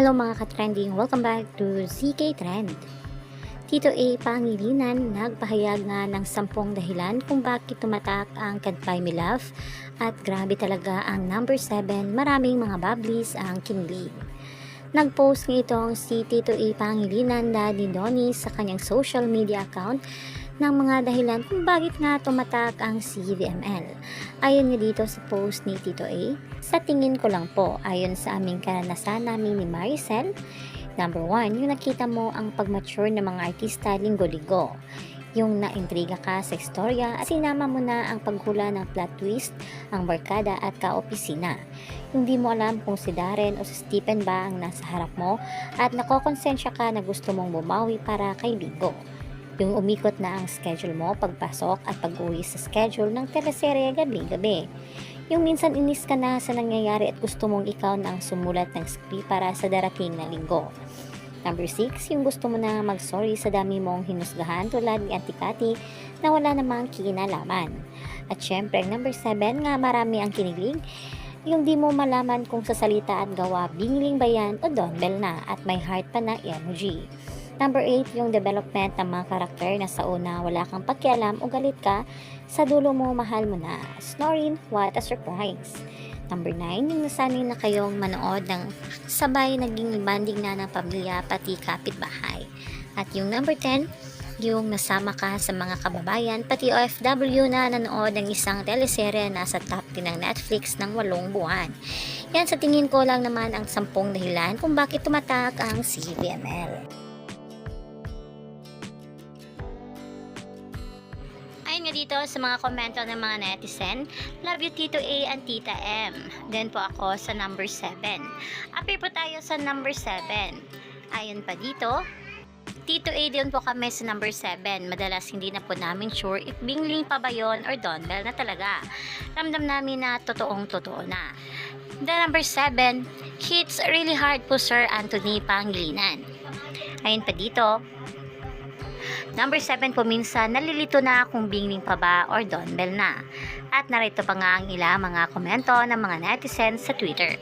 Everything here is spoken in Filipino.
Hello mga ka-trending, welcome back to ZK Trend. Tito A. Pangilinan nagpahayag nga ng 10 dahilan kung bakit tumatak ang Can't Buy Me Love at grabe talaga ang number 7, maraming mga bablis ang kinilig. Nag-post ng itong si Tito A. Pangilinan Daddy Donnie sa kanyang social media account ng mga dahilan kung bakit nga tumatak ang CVML. Ayon nga dito sa post ni Tito A, sa tingin ko lang po, ayon sa aming karanasan namin ni Maricel, number 1, yung nakita mo ang pag-mature ng mga artista linggo-linggo. Yung naintriga ka sa istorya at sinama mo na ang paghula ng plot twist, ang barkada at kaopisina. Yung di mo alam kung si Darren o si Stephen ba ang nasa harap mo at nakokonsensya ka na gusto mong bumawi para kay Bigo. Yung umikot na ang schedule mo pagpasok at pag-uwi sa schedule ng teleserye gabi-gabi. Yung minsan inis ka na sa nangyayari at gusto mong ikaw na ang sumulat ng script para sa darating na linggo. Number 6, yung gusto mo na mag-sorry sa dami mong hinusgahan tulad ni Auntie Cathy na wala namang kinalaman. At syempre, number 7 nga marami ang kinilig, yung di mo malaman kung sa salita at gawa Bingling ba yan o Donbel na at may heart pa na emoji. Number 8, yung development ng mga karakter na sa una wala kang pakialam o galit ka, sa dulo mo mahal mo na. Snoring, what a surprise. Number 9, yung nasanay na kayong manood ng sabay naging banding na ng pamilya pati kapitbahay. At yung number 10, yung nasama ka sa mga kababayan pati OFW na nanood ng isang teleserye na sa top 10 ng Netflix ng 8 buwan. Yan sa tingin ko lang naman ang 10 dahilan kung bakit tumatak ang CVML. Ayun nga dito sa mga komento ng mga netizen, love you Tito A and Tita M. Then po ako sa number 7. Appear po tayo sa number 7. Ayun pa dito, Tito A din po kami sa number 7. Madalas hindi na po namin sure if Bingling pa ba yun or Donbel na talaga. Ramdam namin na totoong-totoo na. The number 7, hits really hard po Sir Anthony Pangilinan. Ayun pa dito, number 7 po minsan nalilito na kung Bingling pa ba or Donbel na. At narito pa nga ang ilang mga komento ng mga netizens sa Twitter.